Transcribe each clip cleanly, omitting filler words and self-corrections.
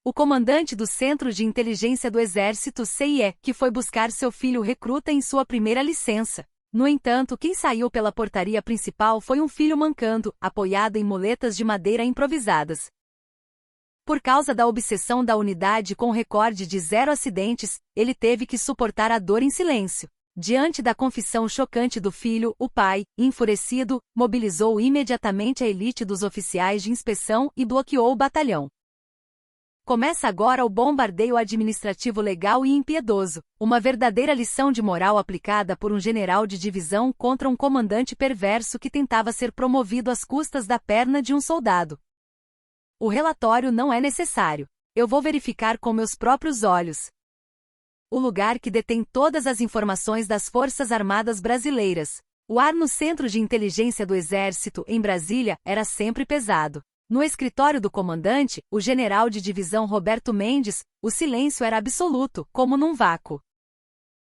O comandante do Centro de Inteligência do Exército CIE, que foi buscar seu filho recruta em sua primeira licença. No entanto, quem saiu pela portaria principal foi um filho mancando, apoiado em muletas de madeira improvisadas. Por causa da obsessão da unidade com recorde de 0 acidentes, ele teve que suportar a dor em silêncio. Diante da confissão chocante do filho, o pai, enfurecido, mobilizou imediatamente a elite dos oficiais de inspeção e bloqueou o batalhão. Começa agora o bombardeio administrativo legal e impiedoso, uma verdadeira lição de moral aplicada por um general de divisão contra um comandante perverso que tentava ser promovido às custas da perna de um soldado. O relatório não é necessário. Eu vou verificar com meus próprios olhos. O lugar que detém todas as informações das Forças Armadas Brasileiras. O ar no Centro de Inteligência do Exército, em Brasília, era sempre pesado. No escritório do comandante, o general de divisão Roberto Mendes, o silêncio era absoluto, como num vácuo.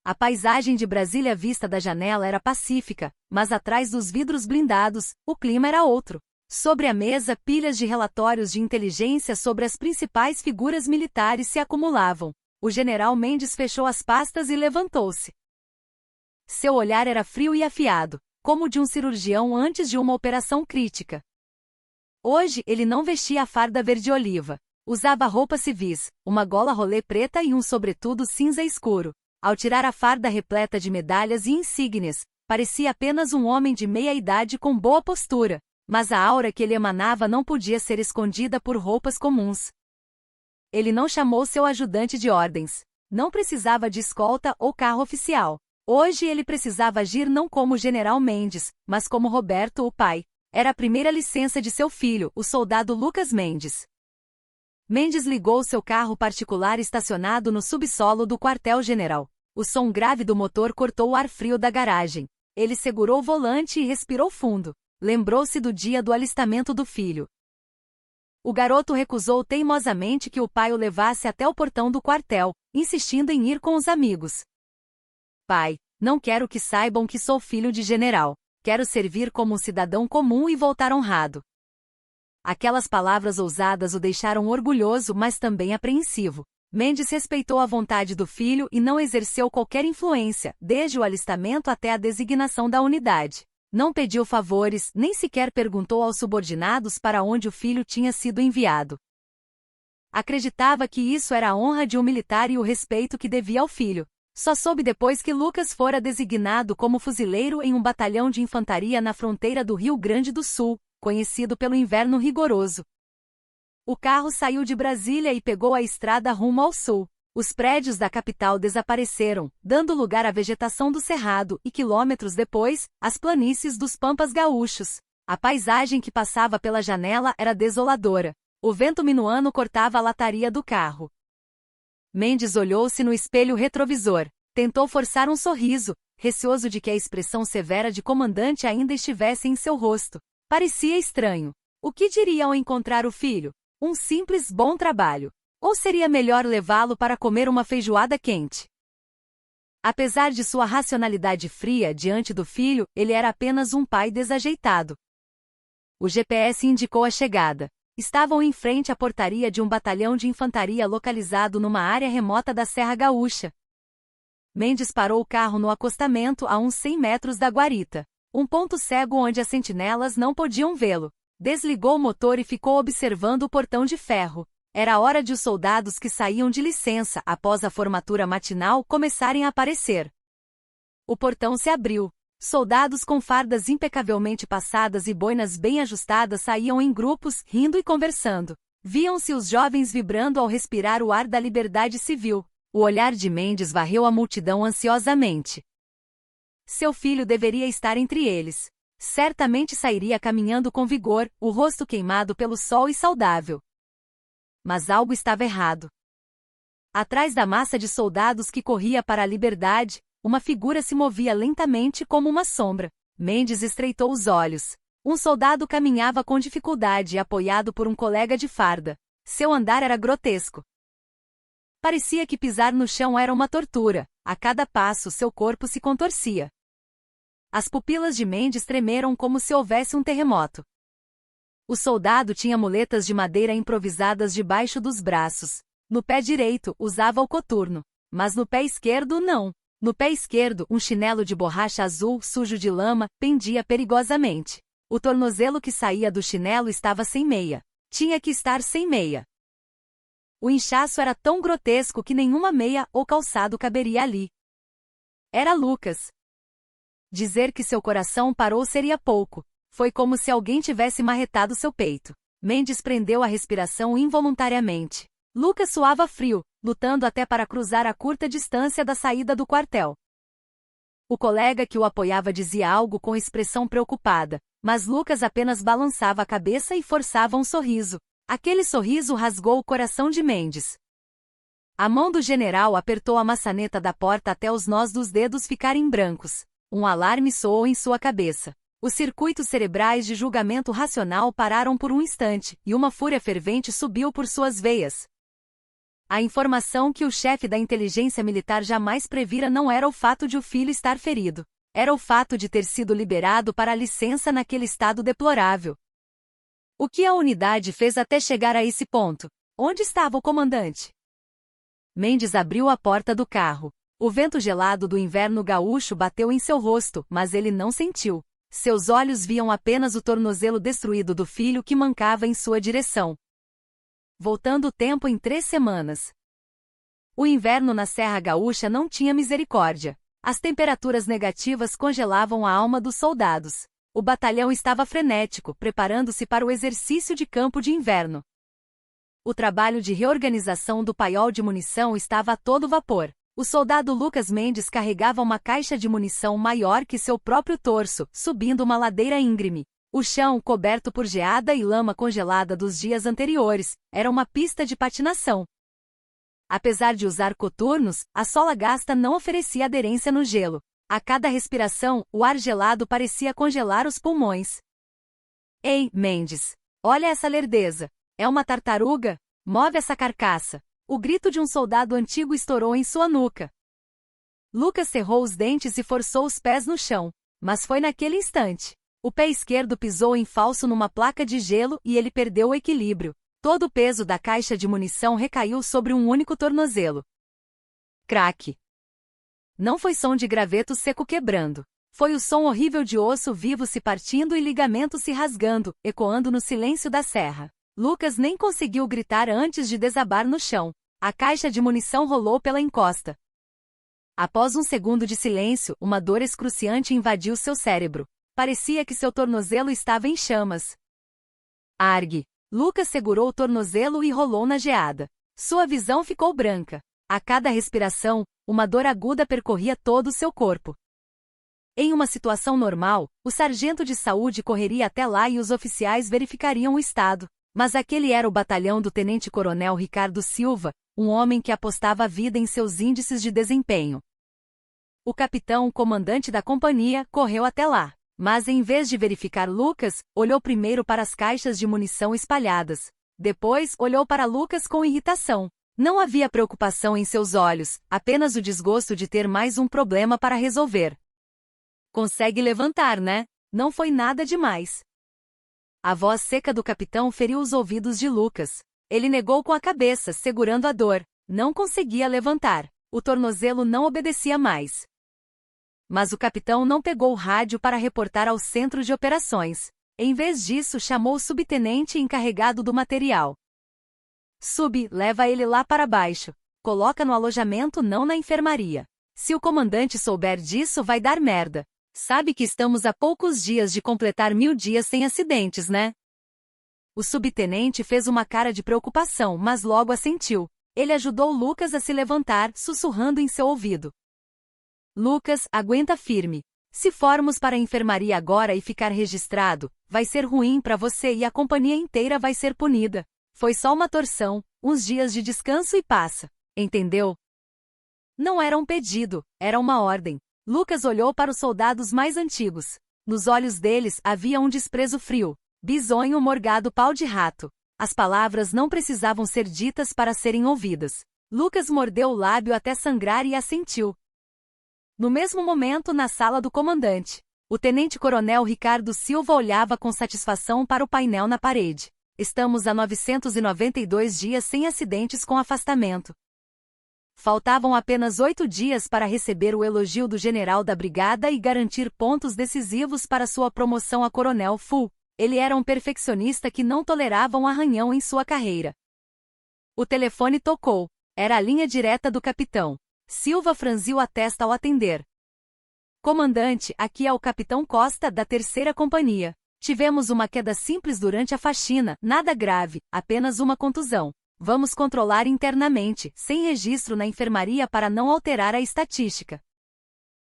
A paisagem de Brasília vista da janela era pacífica, mas atrás dos vidros blindados, o clima era outro. Sobre a mesa, pilhas de relatórios de inteligência sobre as principais figuras militares se acumulavam. O general Mendes fechou as pastas e levantou-se. Seu olhar era frio e afiado, como o de um cirurgião antes de uma operação crítica. Hoje ele não vestia a farda verde-oliva. Usava roupas civis, uma gola rolê preta e um sobretudo cinza escuro. Ao tirar a farda repleta de medalhas e insígnias, parecia apenas um homem de meia-idade com boa postura, mas a aura que ele emanava não podia ser escondida por roupas comuns. Ele não chamou seu ajudante de ordens. Não precisava de escolta ou carro oficial. Hoje ele precisava agir não como o general Mendes, mas como Roberto, o pai. Era a primeira licença de seu filho, o soldado Lucas Mendes. Mendes ligou seu carro particular estacionado no subsolo do quartel-general. O som grave do motor cortou o ar frio da garagem. Ele segurou o volante e respirou fundo. Lembrou-se do dia do alistamento do filho. O garoto recusou teimosamente que o pai o levasse até o portão do quartel, insistindo em ir com os amigos. Pai, não quero que saibam que sou filho de general. Quero servir como um cidadão comum e voltar honrado. Aquelas palavras ousadas o deixaram orgulhoso, mas também apreensivo. Mendes respeitou a vontade do filho e não exerceu qualquer influência, desde o alistamento até a designação da unidade. Não pediu favores, nem sequer perguntou aos subordinados para onde o filho tinha sido enviado. Acreditava que isso era a honra de um militar e o respeito que devia ao filho. Só soube depois que Lucas fora designado como fuzileiro em um batalhão de infantaria na fronteira do Rio Grande do Sul, conhecido pelo inverno rigoroso. O carro saiu de Brasília e pegou a estrada rumo ao sul. Os prédios da capital desapareceram, dando lugar à vegetação do cerrado e, quilômetros depois, às planícies dos Pampas gaúchos. A paisagem que passava pela janela era desoladora. O vento minuano cortava a lataria do carro. Mendes olhou-se no espelho retrovisor. Tentou forçar um sorriso, receoso de que a expressão severa de comandante ainda estivesse em seu rosto. Parecia estranho. O que diria ao encontrar o filho? Um simples bom trabalho. Ou seria melhor levá-lo para comer uma feijoada quente? Apesar de sua racionalidade fria diante do filho, ele era apenas um pai desajeitado. O GPS indicou a chegada. Estavam em frente à portaria de um batalhão de infantaria localizado numa área remota da Serra Gaúcha. Mendes parou o carro no acostamento a uns 100 metros da guarita. Um ponto cego onde as sentinelas não podiam vê-lo. Desligou o motor e ficou observando o portão de ferro. Era a hora de os soldados que saíam de licença após a formatura matinal começarem a aparecer. O portão se abriu. Soldados com fardas impecavelmente passadas e boinas bem ajustadas saíam em grupos, rindo e conversando. Viam-se os jovens vibrando ao respirar o ar da liberdade civil. O olhar de Mendes varreu a multidão ansiosamente. Seu filho deveria estar entre eles. Certamente sairia caminhando com vigor, o rosto queimado pelo sol e saudável. Mas algo estava errado. Atrás da massa de soldados que corria para a liberdade, uma figura se movia lentamente como uma sombra. Mendes estreitou os olhos. Um soldado caminhava com dificuldade, apoiado por um colega de farda. Seu andar era grotesco. Parecia que pisar no chão era uma tortura. A cada passo seu corpo se contorcia. As pupilas de Mendes tremeram como se houvesse um terremoto. O soldado tinha muletas de madeira improvisadas debaixo dos braços. No pé direito, usava o coturno. Mas no pé esquerdo, não. No pé esquerdo, um chinelo de borracha azul, sujo de lama, pendia perigosamente. O tornozelo que saía do chinelo estava sem meia. Tinha que estar sem meia. O inchaço era tão grotesco que nenhuma meia ou calçado caberia ali. Era Lucas. Dizer que seu coração parou seria pouco. Foi como se alguém tivesse marretado seu peito. Mendes prendeu a respiração involuntariamente. Lucas suava frio, lutando até para cruzar a curta distância da saída do quartel. O colega que o apoiava dizia algo com expressão preocupada, mas Lucas apenas balançava a cabeça e forçava um sorriso. Aquele sorriso rasgou o coração de Mendes. A mão do general apertou a maçaneta da porta até os nós dos dedos ficarem brancos. Um alarme soou em sua cabeça. Os circuitos cerebrais de julgamento racional pararam por um instante, e uma fúria fervente subiu por suas veias. A informação que o chefe da inteligência militar jamais previra não era o fato de o filho estar ferido. Era o fato de ter sido liberado para a licença naquele estado deplorável. O que a unidade fez até chegar a esse ponto? Onde estava o comandante? Mendes abriu a porta do carro. O vento gelado do inverno gaúcho bateu em seu rosto, mas ele não sentiu. Seus olhos viam apenas o tornozelo destruído do filho que mancava em sua direção. Voltando o tempo em 3 semanas. O inverno na Serra Gaúcha não tinha misericórdia. As temperaturas negativas congelavam a alma dos soldados. O batalhão estava frenético, preparando-se para o exercício de campo de inverno. O trabalho de reorganização do paiol de munição estava a todo vapor. O soldado Lucas Mendes carregava uma caixa de munição maior que seu próprio torso, subindo uma ladeira íngreme. O chão, coberto por geada e lama congelada dos dias anteriores, era uma pista de patinação. Apesar de usar coturnos, a sola gasta não oferecia aderência no gelo. A cada respiração, o ar gelado parecia congelar os pulmões. Ei, Mendes! Olha essa lerdeza! É uma tartaruga? Move essa carcaça! O grito de um soldado antigo estourou em sua nuca. Lucas cerrou os dentes e forçou os pés no chão. Mas foi naquele instante. O pé esquerdo pisou em falso numa placa de gelo e ele perdeu o equilíbrio. Todo o peso da caixa de munição recaiu sobre um único tornozelo. Craque! Não foi som de graveto seco quebrando. Foi o som horrível de osso vivo se partindo e ligamento se rasgando, ecoando no silêncio da serra. Lucas nem conseguiu gritar antes de desabar no chão. A caixa de munição rolou pela encosta. Após um segundo de silêncio, uma dor excruciante invadiu seu cérebro. Parecia que seu tornozelo estava em chamas. Argue! Lucas segurou o tornozelo e rolou na geada. Sua visão ficou branca. A cada respiração, uma dor aguda percorria todo o seu corpo. Em uma situação normal, o sargento de saúde correria até lá e os oficiais verificariam o estado. Mas aquele era o batalhão do tenente-coronel Ricardo Silva, um homem que apostava a vida em seus índices de desempenho. O capitão, comandante da companhia, correu até lá. Mas em vez de verificar Lucas, olhou primeiro para as caixas de munição espalhadas. Depois, olhou para Lucas com irritação. Não havia preocupação em seus olhos, apenas o desgosto de ter mais um problema para resolver. Consegue levantar, né? Não foi nada demais. A voz seca do capitão feriu os ouvidos de Lucas. Ele negou com a cabeça, segurando a dor. Não conseguia levantar. O tornozelo não obedecia mais. Mas o capitão não pegou o rádio para reportar ao centro de operações. Em vez disso, chamou o subtenente encarregado do material. Sub, leva ele lá para baixo. Coloca no alojamento, não na enfermaria. Se o comandante souber disso, vai dar merda. Sabe que estamos a poucos dias de completar 1000 dias sem acidentes, né? O subtenente fez uma cara de preocupação, mas logo assentiu. Ele ajudou Lucas a se levantar, sussurrando em seu ouvido. Lucas, aguenta firme. Se formos para a enfermaria agora e ficar registrado, vai ser ruim para você e a companhia inteira vai ser punida. Foi só uma torção, uns dias de descanso e passa. Entendeu? Não era um pedido, era uma ordem. Lucas olhou para os soldados mais antigos. Nos olhos deles havia um desprezo frio. Bisonho morgado pau de rato. As palavras não precisavam ser ditas para serem ouvidas. Lucas mordeu o lábio até sangrar e assentiu. No mesmo momento, na sala do comandante. O tenente-coronel Ricardo Silva olhava com satisfação para o painel na parede. Estamos há 992 dias sem acidentes com afastamento. Faltavam apenas 8 dias para receber o elogio do general da brigada e garantir pontos decisivos para sua promoção a coronel full. Ele era um perfeccionista que não tolerava um arranhão em sua carreira. O telefone tocou. Era a linha direta do capitão. Silva franziu a testa ao atender. Comandante, aqui é o capitão Costa, da 3ª Companhia. Tivemos uma queda simples durante a faxina, nada grave, apenas uma contusão. Vamos controlar internamente, sem registro na enfermaria para não alterar a estatística.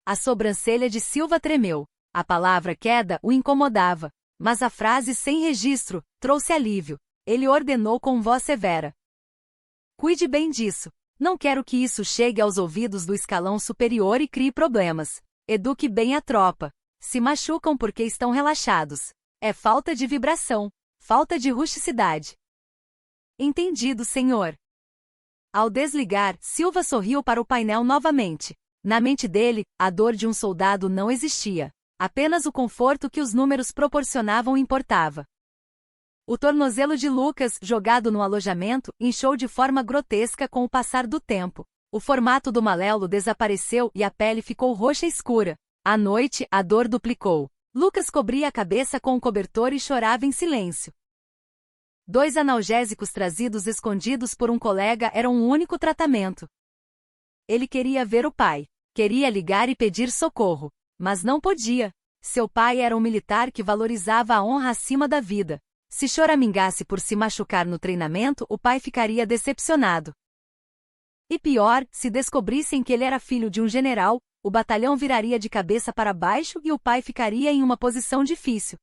A sobrancelha de Silva tremeu. A palavra queda o incomodava, mas a frase sem registro trouxe alívio. Ele ordenou com voz severa. Cuide bem disso. Não quero que isso chegue aos ouvidos do escalão superior e crie problemas. Eduque bem a tropa. Se machucam porque estão relaxados. É falta de vibração. Falta de rusticidade. Entendido, senhor. Ao desligar, Silva sorriu para o painel novamente. Na mente dele, a dor de um soldado não existia. Apenas o conforto que os números proporcionavam importava. O tornozelo de Lucas, jogado no alojamento, inchou de forma grotesca com o passar do tempo. O formato do malelo desapareceu e a pele ficou roxa escura. À noite, a dor duplicou. Lucas cobria a cabeça com um cobertor e chorava em silêncio. 2 analgésicos trazidos escondidos por um colega eram um único tratamento. Ele queria ver o pai. Queria ligar e pedir socorro. Mas não podia. Seu pai era um militar que valorizava a honra acima da vida. Se choramingasse por se machucar no treinamento, o pai ficaria decepcionado. E pior, se descobrissem que ele era filho de um general, o batalhão viraria de cabeça para baixo e o pai ficaria em uma posição difícil.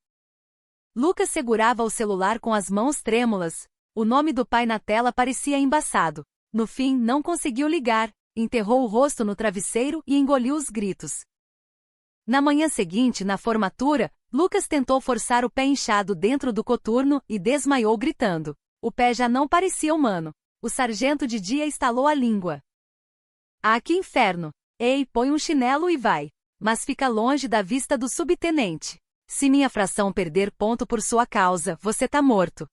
Lucas segurava o celular com as mãos trêmulas. O nome do pai na tela parecia embaçado. No fim, não conseguiu ligar, enterrou o rosto no travesseiro e engoliu os gritos. Na manhã seguinte, na formatura, Lucas tentou forçar o pé inchado dentro do coturno e desmaiou gritando. O pé já não parecia humano. O sargento de dia estalou a língua. Ah, que inferno! Ei, põe um chinelo e vai. Mas fica longe da vista do subtenente. Se minha fração perder ponto por sua causa, você tá morto.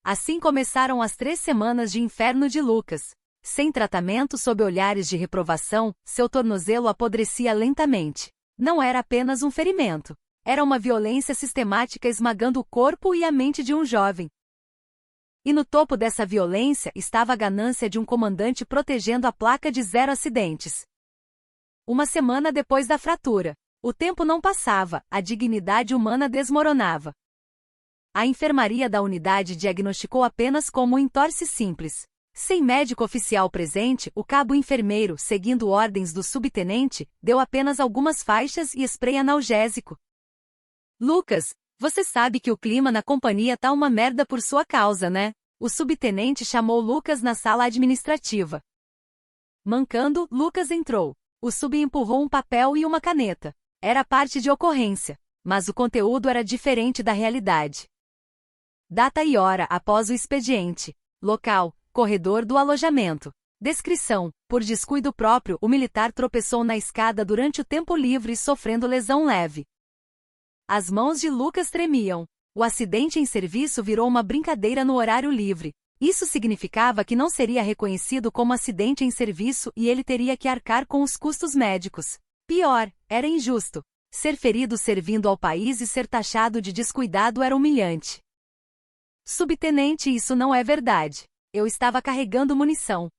Assim começaram as 3 semanas de inferno de Lucas. Sem tratamento sob olhares de reprovação, seu tornozelo apodrecia lentamente. Não era apenas um ferimento. Era uma violência sistemática esmagando o corpo e a mente de um jovem. E no topo dessa violência estava a ganância de um comandante protegendo a placa de 0 acidentes. Uma semana depois da fratura. O tempo não passava, a dignidade humana desmoronava. A enfermaria da unidade diagnosticou apenas como um entorse simples. Sem médico oficial presente, o cabo enfermeiro, seguindo ordens do subtenente, deu apenas algumas faixas e spray analgésico. Lucas, você sabe que o clima na companhia tá uma merda por sua causa, né? O subtenente chamou Lucas na sala administrativa. Mancando, Lucas entrou. O sub empurrou um papel e uma caneta. Era parte de ocorrência, mas o conteúdo era diferente da realidade. Data e hora após o expediente. Local: corredor do alojamento. Descrição: por descuido próprio, o militar tropeçou na escada durante o tempo livre sofrendo lesão leve. As mãos de Lucas tremiam. O acidente em serviço virou uma brincadeira no horário livre. Isso significava que não seria reconhecido como acidente em serviço e ele teria que arcar com os custos médicos. Pior, era injusto. Ser ferido servindo ao país e ser taxado de descuidado era humilhante. Subtenente, isso não é verdade. Eu estava carregando munição.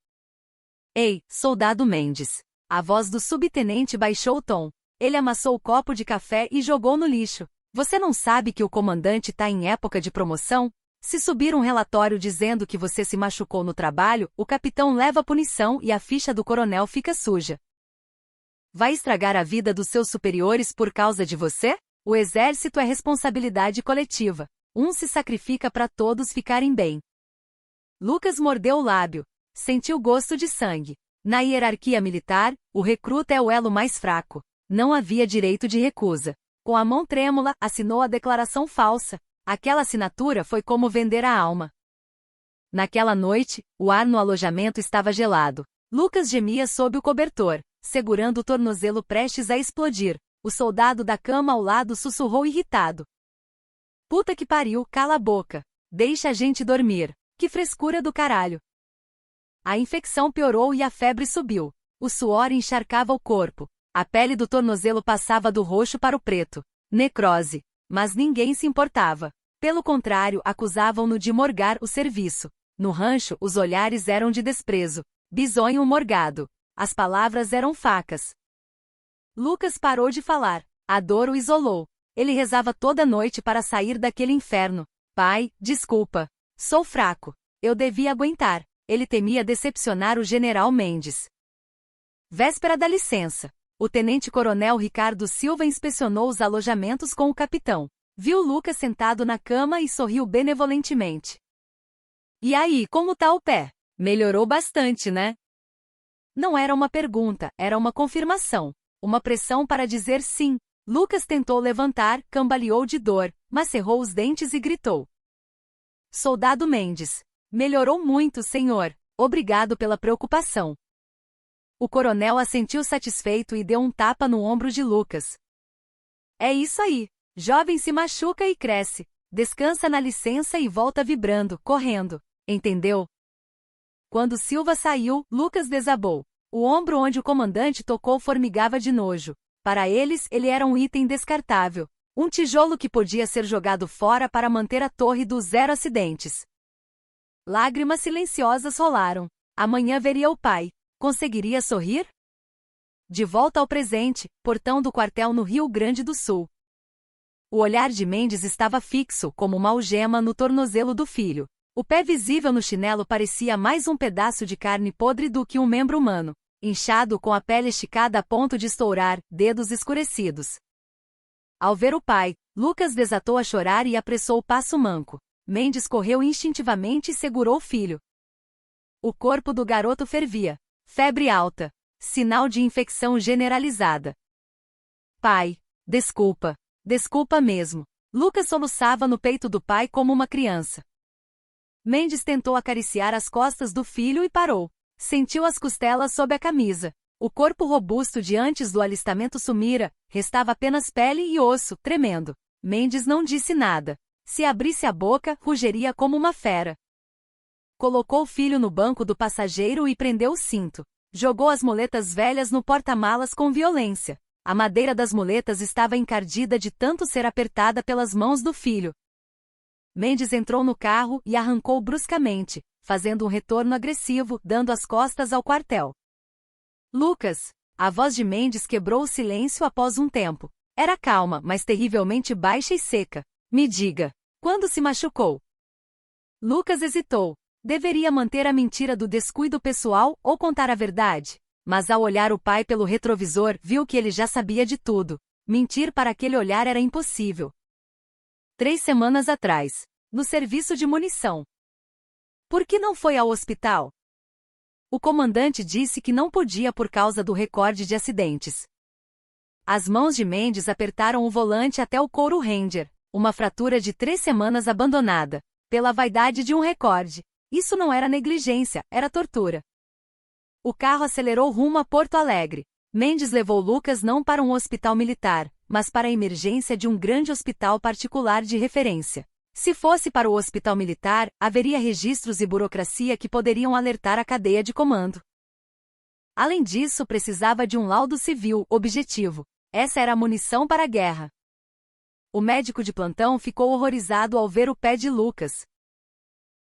Ei, soldado Mendes. A voz do subtenente baixou o tom. Ele amassou o copo de café e jogou no lixo. Você não sabe que o comandante está em época de promoção? Se subir um relatório dizendo que você se machucou no trabalho, o capitão leva a punição e a ficha do coronel fica suja. Vai estragar a vida dos seus superiores por causa de você? O exército é responsabilidade coletiva. Um se sacrifica para todos ficarem bem. Lucas mordeu o lábio. Sentiu gosto de sangue. Na hierarquia militar, o recruta é o elo mais fraco. Não havia direito de recusa. Com a mão trêmula, assinou a declaração falsa. Aquela assinatura foi como vender a alma. Naquela noite, o ar no alojamento estava gelado. Lucas gemia sob o cobertor, segurando o tornozelo prestes a explodir. O soldado da cama ao lado sussurrou irritado. Puta que pariu, cala a boca. Deixa a gente dormir. Que frescura do caralho. A infecção piorou e a febre subiu. O suor encharcava o corpo. A pele do tornozelo passava do roxo para o preto. Necrose. Mas ninguém se importava. Pelo contrário, acusavam-no de morgar o serviço. No rancho, os olhares eram de desprezo. Bisonho morgado. As palavras eram facas. Lucas parou de falar. A dor o isolou. Ele rezava toda noite para sair daquele inferno. Pai, desculpa. Sou fraco. Eu devia aguentar. Ele temia decepcionar o general Mendes. Véspera da licença. O tenente-coronel Ricardo Silva inspecionou os alojamentos com o capitão. Viu Lucas sentado na cama e sorriu benevolentemente. E aí, como tá o pé? Melhorou bastante, né? Não era uma pergunta, era uma confirmação. Uma pressão para dizer sim. Lucas tentou levantar, cambaleou de dor, mas cerrou os dentes e gritou. Soldado Mendes. Melhorou muito, senhor. Obrigado pela preocupação. O coronel assentiu satisfeito e deu um tapa no ombro de Lucas. É isso aí. Jovem se machuca e cresce. Descansa na licença e volta vibrando, correndo. Entendeu? Quando Silva saiu, Lucas desabou. O ombro onde o comandante tocou formigava de nojo. Para eles, ele era um item descartável. Um tijolo que podia ser jogado fora para manter a torre dos 0 acidentes. Lágrimas silenciosas rolaram. Amanhã veria o pai. Conseguiria sorrir? De volta ao presente, portão do quartel no Rio Grande do Sul. O olhar de Mendes estava fixo, como uma algema no tornozelo do filho. O pé visível no chinelo parecia mais um pedaço de carne podre do que um membro humano. Inchado com a pele esticada a ponto de estourar, dedos escurecidos. Ao ver o pai, Lucas desatou a chorar e apressou o passo manco. Mendes correu instintivamente e segurou o filho. O corpo do garoto fervia. Febre alta. Sinal de infecção generalizada. Pai, desculpa. Desculpa mesmo. Lucas soluçava no peito do pai como uma criança. Mendes tentou acariciar as costas do filho e parou. Sentiu as costelas sob a camisa. O corpo robusto de antes do alistamento sumira, restava apenas pele e osso, tremendo. Mendes não disse nada. Se abrisse a boca, rugeria como uma fera. Colocou o filho no banco do passageiro e prendeu o cinto. Jogou as muletas velhas no porta-malas com violência. A madeira das muletas estava encardida de tanto ser apertada pelas mãos do filho. Mendes entrou no carro e arrancou bruscamente, fazendo um retorno agressivo, dando as costas ao quartel. Lucas! A voz de Mendes quebrou o silêncio após um tempo. Era calma, mas terrivelmente baixa e seca. Me diga, quando se machucou? Lucas hesitou. Deveria manter a mentira do descuido pessoal ou contar a verdade? Mas ao olhar o pai pelo retrovisor, viu que ele já sabia de tudo. Mentir para aquele olhar era impossível. 3 semanas atrás. No serviço de munição. Por que não foi ao hospital? O comandante disse que não podia por causa do recorde de acidentes. As mãos de Mendes apertaram o volante até o couro Ranger. Uma fratura de 3 semanas abandonada. Pela vaidade de um recorde. Isso não era negligência, era tortura. O carro acelerou rumo a Porto Alegre. Mendes levou Lucas não para um hospital militar, mas para a emergência de um grande hospital particular de referência. Se fosse para o hospital militar, haveria registros e burocracia que poderiam alertar a cadeia de comando. Além disso, precisava de um laudo civil, objetivo. Essa era a munição para a guerra. O médico de plantão ficou horrorizado ao ver o pé de Lucas.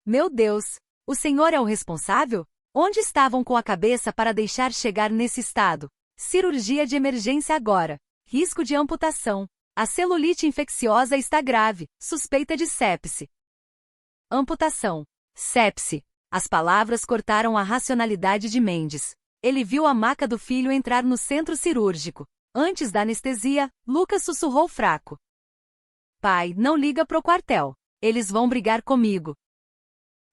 Meu Deus! O senhor é o responsável? Onde estavam com a cabeça para deixar chegar nesse estado? Cirurgia de emergência agora. Risco de amputação. A celulite infecciosa está grave. Suspeita de sepse. Amputação. Sepse. As palavras cortaram a racionalidade de Mendes. Ele viu a maca do filho entrar no centro cirúrgico. Antes da anestesia, Lucas sussurrou fraco. Pai, não liga pro quartel. Eles vão brigar comigo.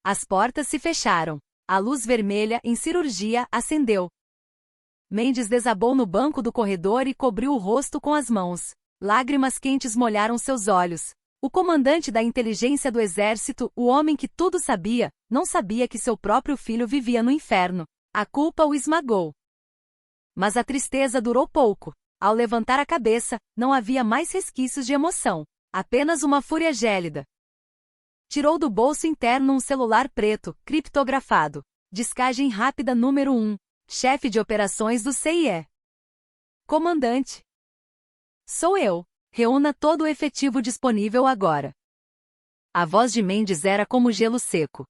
As portas se fecharam. A luz vermelha, em cirurgia, acendeu. Mendes desabou no banco do corredor e cobriu o rosto com as mãos. Lágrimas quentes molharam seus olhos. O comandante da inteligência do exército, o homem que tudo sabia, não sabia que seu próprio filho vivia no inferno. A culpa o esmagou. Mas a tristeza durou pouco. Ao levantar a cabeça, não havia mais resquícios de emoção. Apenas uma fúria gélida. Tirou do bolso interno um celular preto, criptografado. Descagem rápida número 1. Chefe de operações do CIE. Comandante. Sou eu. Reúna todo o efetivo disponível agora. A voz de Mendes era como gelo seco.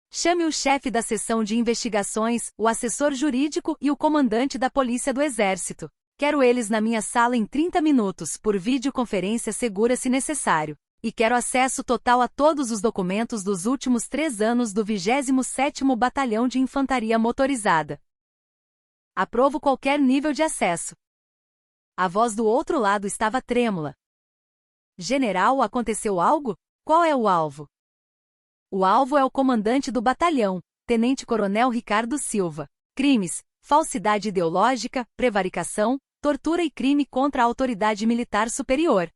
Chame o chefe da seção de investigações, o assessor jurídico e o comandante da Polícia do Exército. Quero eles na minha sala em 30 minutos, por videoconferência segura se necessário. E quero acesso total a todos os documentos dos últimos 3 anos do 27º Batalhão de Infantaria Motorizada. Aprovo qualquer nível de acesso. A voz do outro lado estava trêmula. General, aconteceu algo? Qual é o alvo? O alvo é o comandante do batalhão, Tenente-Coronel Ricardo Silva. Crimes: falsidade ideológica, prevaricação, tortura e crime contra a autoridade militar superior.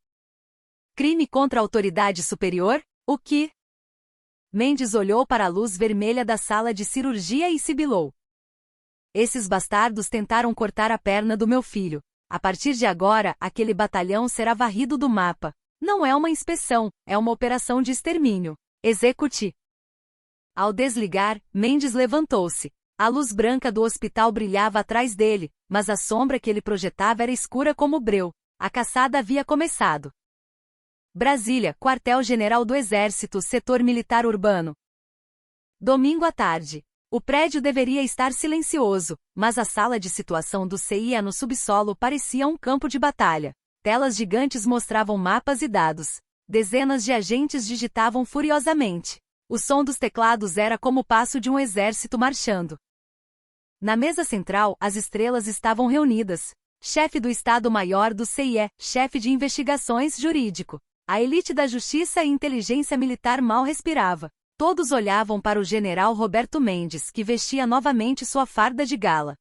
Crime contra a autoridade superior? O que? Mendes olhou para a luz vermelha da sala de cirurgia e sibilou. Esses bastardos tentaram cortar a perna do meu filho. A partir de agora, aquele batalhão será varrido do mapa. Não é uma inspeção, é uma operação de extermínio. Execute. Ao desligar, Mendes levantou-se. A luz branca do hospital brilhava atrás dele, mas a sombra que ele projetava era escura como breu. A caçada havia começado. Brasília, Quartel-General do Exército, Setor Militar Urbano. Domingo à tarde. O prédio deveria estar silencioso, mas a sala de situação do CIE no subsolo parecia um campo de batalha. Telas gigantes mostravam mapas e dados. Dezenas de agentes digitavam furiosamente. O som dos teclados era como o passo de um exército marchando. Na mesa central, as estrelas estavam reunidas. Chefe do Estado-Maior do CIE, chefe de investigações jurídico. A elite da justiça e inteligência militar mal respirava. Todos olhavam para o general Roberto Mendes, que vestia novamente sua farda de gala.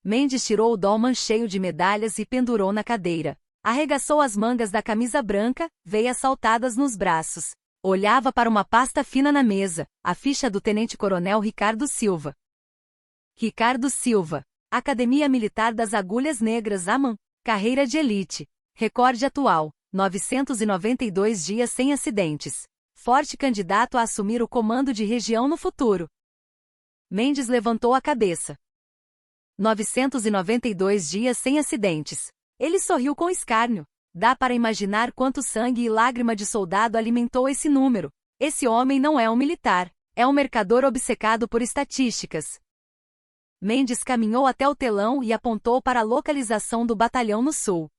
Mendes tirou o dolman cheio de medalhas e pendurou na cadeira. Arregaçou as mangas da camisa branca, veias saltadas nos braços. Olhava para uma pasta fina na mesa, a ficha do tenente-coronel Ricardo Silva. Ricardo Silva. Academia Militar das Agulhas Negras AMAN. Carreira de elite. Recorde atual. 992 dias sem acidentes. Forte candidato a assumir o comando de região no futuro. Mendes levantou a cabeça. 992 dias sem acidentes. Ele sorriu com escárnio. Dá para imaginar quanto sangue e lágrima de soldado alimentou esse número. Esse homem não é um militar, é um mercador obcecado por estatísticas. Mendes caminhou até o telão e apontou para a localização do batalhão no sul.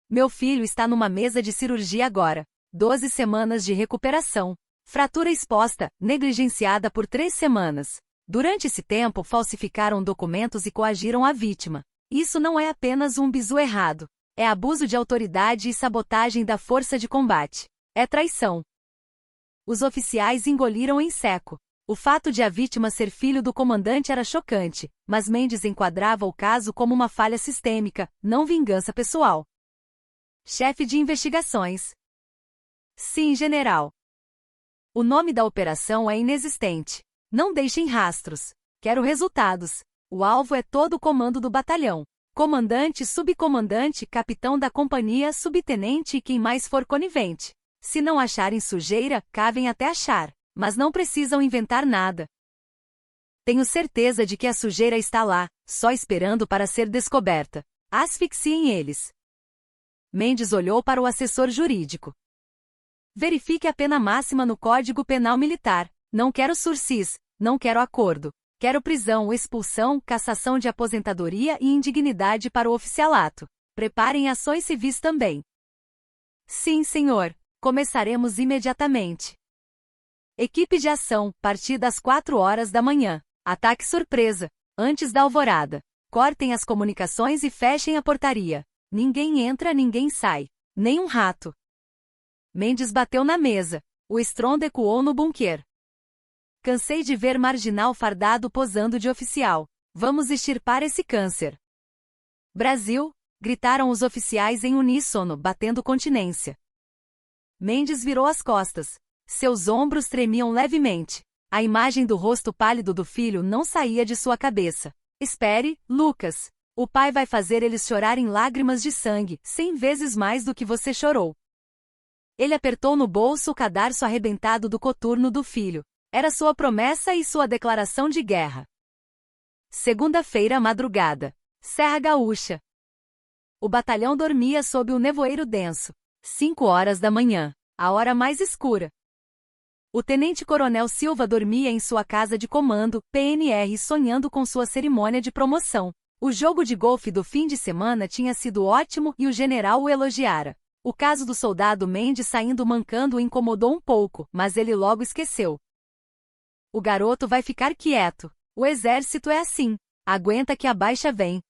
Meu filho está numa mesa de cirurgia agora. 12 semanas de recuperação. Fratura exposta, negligenciada por 3 semanas. Durante esse tempo falsificaram documentos e coagiram a vítima. Isso não é apenas um bizu errado. É abuso de autoridade e sabotagem da força de combate. É traição. Os oficiais engoliram em seco. O fato de a vítima ser filho do comandante era chocante, mas Mendes enquadrava o caso como uma falha sistêmica, não vingança pessoal. Chefe de investigações. Sim, general. O nome da operação é inexistente. Não deixem rastros. Quero resultados. O alvo é todo o comando do batalhão. Comandante, subcomandante, capitão da companhia, subtenente e quem mais for conivente. Se não acharem sujeira, cavem até achar. Mas não precisam inventar nada. Tenho certeza de que a sujeira está lá, só esperando para ser descoberta. Asfixiem eles. Mendes olhou para o assessor jurídico. Verifique a pena máxima no Código Penal Militar. Não quero sursis, não quero acordo. Quero prisão, expulsão, cassação de aposentadoria e indignidade para o oficialato. Preparem ações civis também. Sim, senhor. Começaremos imediatamente. Equipe de ação, partida às 4 horas da manhã. Ataque surpresa, antes da alvorada. Cortem as comunicações e fechem a portaria. Ninguém entra, ninguém sai. Nem um rato. Mendes bateu na mesa. O estrondo ecoou no bunker. Cansei de ver marginal fardado posando de oficial. Vamos extirpar esse câncer. Brasil! Gritaram os oficiais em uníssono, batendo continência. Mendes virou as costas. Seus ombros tremiam levemente. A imagem do rosto pálido do filho não saía de sua cabeça. Espere, Lucas. O pai vai fazer eles chorarem lágrimas de sangue, 100 vezes mais do que você chorou. Ele apertou no bolso o cadarço arrebentado do coturno do filho. Era sua promessa e sua declaração de guerra. Segunda-feira, madrugada. Serra Gaúcha. O batalhão dormia sob o nevoeiro denso. 5 horas da manhã, a hora mais escura. O tenente-coronel Silva dormia em sua casa de comando, PNR, sonhando com sua cerimônia de promoção. O jogo de golfe do fim de semana tinha sido ótimo e o general o elogiara. O caso do soldado Mendes saindo mancando o incomodou um pouco, mas ele logo esqueceu. O garoto vai ficar quieto. O exército é assim. Aguenta que a baixa vem.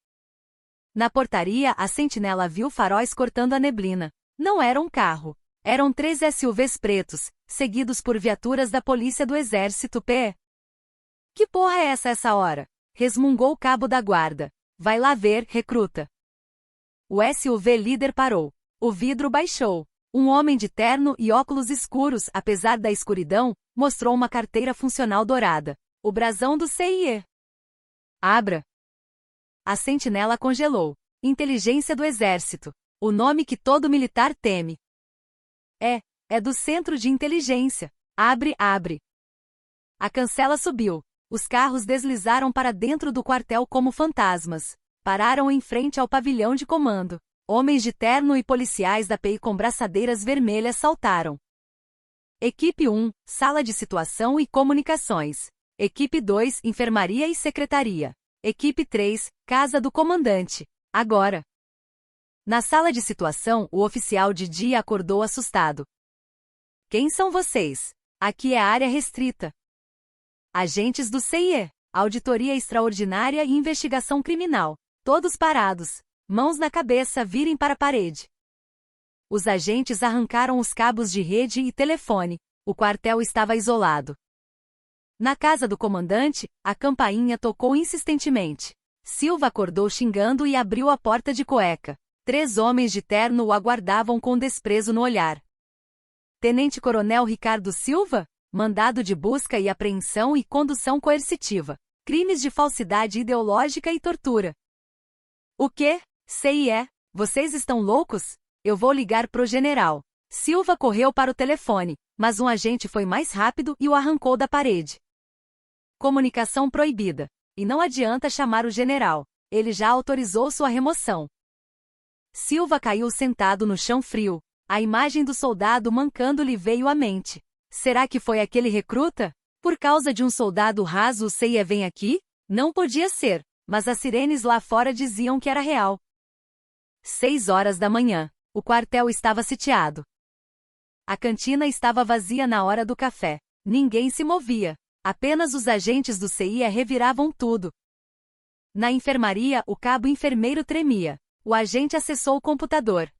Na portaria, a sentinela viu faróis cortando a neblina. Não era um carro. Eram 3 SUVs pretos, seguidos por viaturas da polícia do exército P. Que porra é essa hora? Resmungou o cabo da guarda. Vai lá ver, recruta. O SUV líder parou. O vidro baixou. Um homem de terno e óculos escuros, apesar da escuridão, mostrou uma carteira funcional dourada. O brasão do CIE. Abra. A sentinela congelou. Inteligência do Exército. O nome que todo militar teme. É do Centro de Inteligência. Abre. A cancela subiu. Os carros deslizaram para dentro do quartel como fantasmas. Pararam em frente ao pavilhão de comando. Homens de terno e policiais da PI com braçadeiras vermelhas saltaram. Equipe 1, Sala de Situação e Comunicações. Equipe 2, Enfermaria e Secretaria. Equipe 3, Casa do Comandante. Agora. Na sala de situação, o oficial de dia acordou assustado. Quem são vocês? Aqui é área restrita. Agentes do CIE, Auditoria Extraordinária e Investigação Criminal. Todos parados. Mãos na cabeça, virem para a parede. Os agentes arrancaram os cabos de rede e telefone. O quartel estava isolado. Na casa do comandante, a campainha tocou insistentemente. Silva acordou xingando e abriu a porta de cueca. 3 homens de terno o aguardavam com desprezo no olhar. Tenente-coronel Ricardo Silva? Mandado de busca e apreensão e condução coercitiva. Crimes de falsidade ideológica e tortura. O quê? CIE? Vocês estão loucos? Eu vou ligar pro general. Silva correu para o telefone, mas um agente foi mais rápido e o arrancou da parede. Comunicação proibida. E não adianta chamar o general. Ele já autorizou sua remoção. Silva caiu sentado no chão frio. A imagem do soldado mancando lhe veio à mente. Será que foi aquele recruta? Por causa de um soldado raso o CIE vem aqui? Não podia ser, mas as sirenes lá fora diziam que era real. 6 horas da manhã. O quartel estava sitiado. A cantina estava vazia na hora do café. Ninguém se movia. Apenas os agentes do CIE reviravam tudo. Na enfermaria, o cabo enfermeiro tremia. O agente acessou o computador.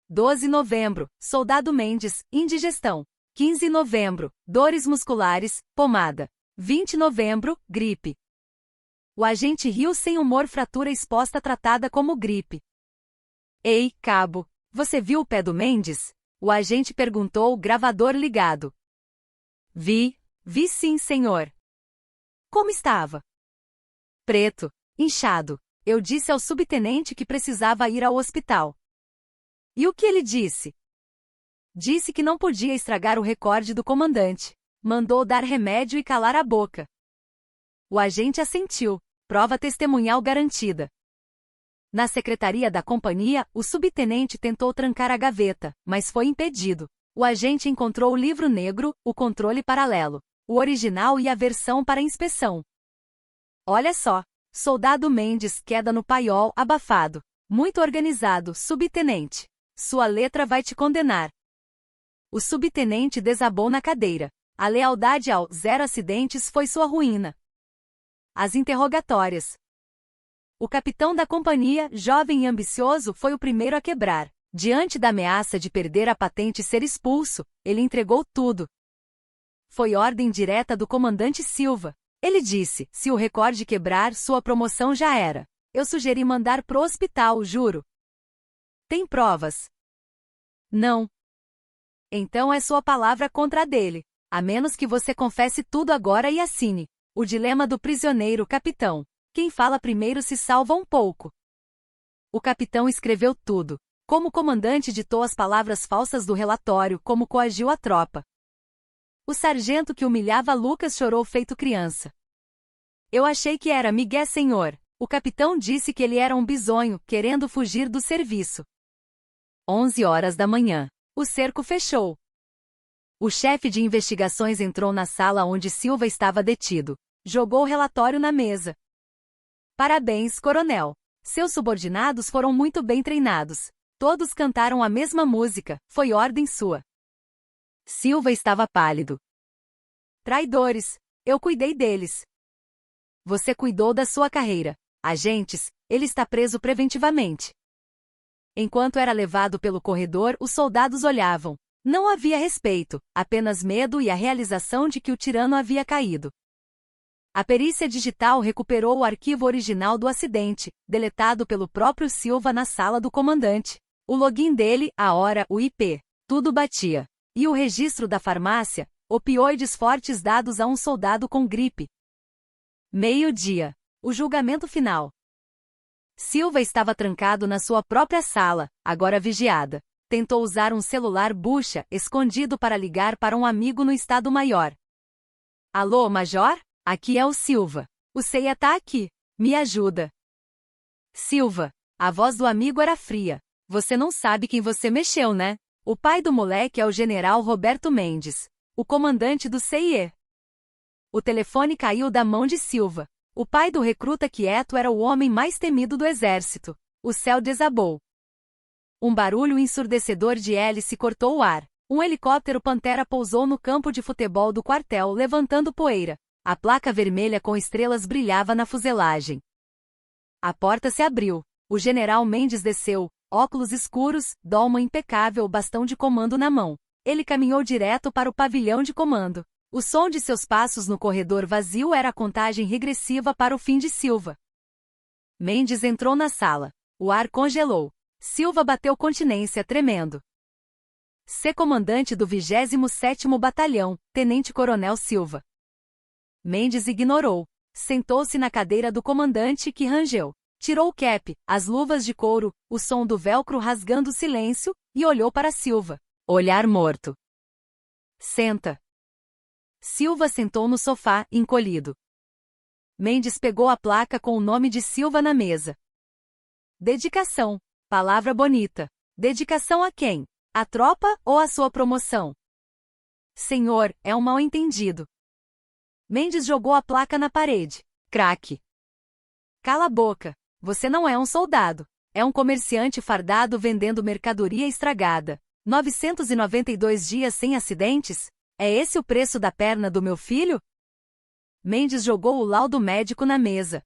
12 de novembro, soldado Mendes, indigestão. 15 de novembro, dores musculares, pomada. 20 de novembro, gripe. O agente riu sem humor, fratura exposta tratada como gripe. Ei, cabo, você viu o pé do Mendes? O agente perguntou, gravador ligado. Vi sim, senhor. Como estava? Preto, inchado. Eu disse ao subtenente que precisava ir ao hospital. E o que ele disse? Disse que não podia estragar o recorde do comandante. Mandou dar remédio e calar a boca. O agente assentiu. Prova testemunhal garantida. Na secretaria da companhia, o subtenente tentou trancar a gaveta, mas foi impedido. O agente encontrou o livro negro, o controle paralelo, o original e a versão para inspeção. Olha só. Soldado Mendes, queda no paiol, abafado. Muito organizado, subtenente. Sua letra vai te condenar. O subtenente desabou na cadeira. A lealdade ao 0 acidentes foi sua ruína. As interrogatórias. O capitão da companhia, jovem e ambicioso, foi o primeiro a quebrar. Diante da ameaça de perder a patente e ser expulso, ele entregou tudo. Foi ordem direta do comandante Silva. Ele disse, se o recorde quebrar, sua promoção já era. Eu sugeri mandar pro hospital, juro. Tem provas? Não. Então é sua palavra contra a dele. A menos que você confesse tudo agora e assine. O dilema do prisioneiro, capitão. Quem fala primeiro se salva um pouco. O capitão escreveu tudo. Como o comandante ditou as palavras falsas do relatório, como coagiu a tropa. O sargento que humilhava Lucas chorou feito criança. Eu achei que era migué, senhor. O capitão disse que ele era um bisonho, querendo fugir do serviço. 11 horas da manhã. O cerco fechou. O chefe de investigações entrou na sala onde Silva estava detido. Jogou o relatório na mesa. Parabéns, coronel. Seus subordinados foram muito bem treinados. Todos cantaram a mesma música, foi ordem sua. Silva estava pálido. Traidores, eu cuidei deles. Você cuidou da sua carreira. Agentes, ele está preso preventivamente. Enquanto era levado pelo corredor, os soldados olhavam. Não havia respeito, apenas medo e a realização de que o tirano havia caído. A perícia digital recuperou o arquivo original do acidente, deletado pelo próprio Silva na sala do comandante. O login dele, a hora, o IP, tudo batia. E o registro da farmácia, opioides fortes dados a um soldado com gripe. Meio-dia. O julgamento final. Silva estava trancado na sua própria sala, agora vigiada. Tentou usar um celular bucha, escondido para ligar para um amigo no Estado-Maior. Alô, Major? Aqui é o Silva. O Ceia tá aqui. Me ajuda. Silva. A voz do amigo era fria. Você não sabe quem você mexeu, né? O pai do moleque é o general Roberto Mendes, o comandante do CIE. O telefone caiu da mão de Silva. O pai do recruta quieto era o homem mais temido do exército. O céu desabou. Um barulho ensurdecedor de hélice cortou o ar. Um helicóptero Pantera pousou no campo de futebol do quartel, levantando poeira. A placa vermelha com estrelas brilhava na fuselagem. A porta se abriu. O general Mendes desceu, óculos escuros, dolma impecável, bastão de comando na mão. Ele caminhou direto para o pavilhão de comando. O som de seus passos no corredor vazio era a contagem regressiva para o fim de Silva. Mendes entrou na sala. O ar congelou. Silva bateu continência, tremendo. Ser comandante do 27º Batalhão, Tenente-Coronel Silva. Mendes ignorou. Sentou-se na cadeira do comandante, que rangeu. Tirou o cap, as luvas de couro, o som do velcro rasgando o silêncio, e olhou para Silva. Olhar morto. Senta. Silva sentou no sofá, encolhido. Mendes pegou a placa com o nome de Silva na mesa. Dedicação. Palavra bonita. Dedicação a quem? À tropa ou à sua promoção? Senhor, é um mal-entendido. Mendes jogou a placa na parede. Craque. Cala a boca. Você não é um soldado. É um comerciante fardado vendendo mercadoria estragada. 992 dias sem acidentes? É esse o preço da perna do meu filho? Mendes jogou o laudo médico na mesa.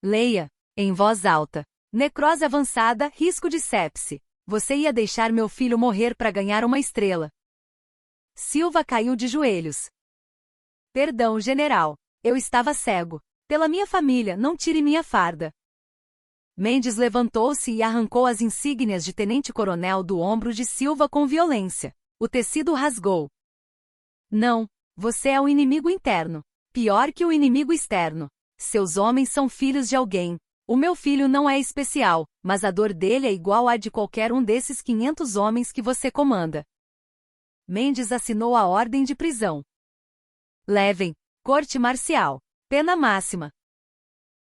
Leia, em voz alta. Necrose avançada, risco de sepse. Você ia deixar meu filho morrer para ganhar uma estrela. Silva caiu de joelhos. Perdão, general. Eu estava cego. Pela minha família, não tire minha farda. Mendes levantou-se e arrancou as insígnias de tenente-coronel do ombro de Silva com violência. O tecido rasgou. Não, você é o inimigo interno. Pior que o inimigo externo. Seus homens são filhos de alguém. O meu filho não é especial, mas a dor dele é igual à de qualquer um desses 500 homens que você comanda. Mendes assinou a ordem de prisão. Levem. Corte marcial. Pena máxima.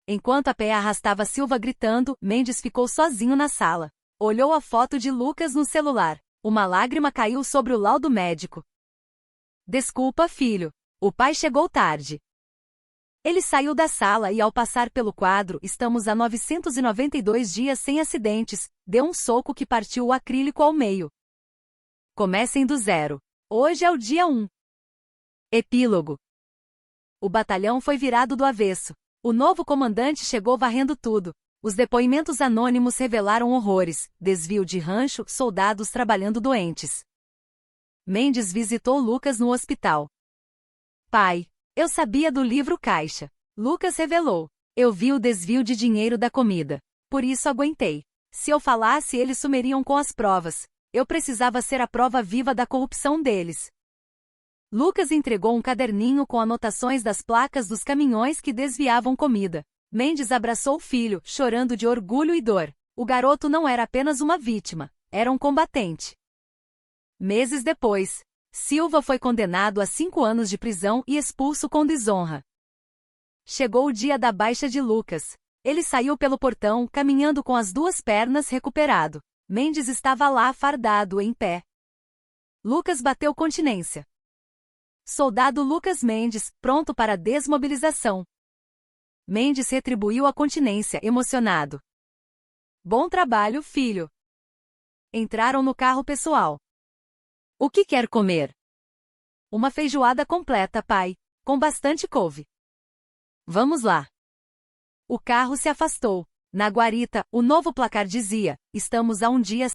Enquanto a PA arrastava Silva gritando, Mendes ficou sozinho na sala. Olhou a foto de Lucas no celular. Uma lágrima caiu sobre o laudo médico. Desculpa, filho. O pai chegou tarde. Ele saiu da sala e, ao passar pelo quadro, estamos há 992 dias sem acidentes, deu um soco que partiu o acrílico ao meio. Comecem do zero. Hoje é o dia 1. Epílogo. O batalhão foi virado do avesso. O novo comandante chegou varrendo tudo. Os depoimentos anônimos revelaram horrores, desvio de rancho, soldados trabalhando doentes. Mendes visitou Lucas no hospital. Pai, eu sabia do livro caixa. Lucas revelou. Eu vi o desvio de dinheiro da comida. Por isso aguentei. Se eu falasse, eles sumiriam com as provas. Eu precisava ser a prova viva da corrupção deles. Lucas entregou um caderninho com anotações das placas dos caminhões que desviavam comida. Mendes abraçou o filho, chorando de orgulho e dor. O garoto não era apenas uma vítima, era um combatente. Meses depois, Silva foi condenado a 5 anos de prisão e expulso com desonra. Chegou o dia da baixa de Lucas. Ele saiu pelo portão, caminhando com as 2 pernas recuperado. Mendes estava lá fardado, em pé. Lucas bateu continência. Soldado Lucas Mendes, pronto para a desmobilização. Mendes retribuiu a continência, emocionado. Bom trabalho, filho. Entraram no carro pessoal. O que quer comer? Uma feijoada completa, pai, com bastante couve. Vamos lá. O carro se afastou. Na guarita, o novo placar dizia: estamos a um dia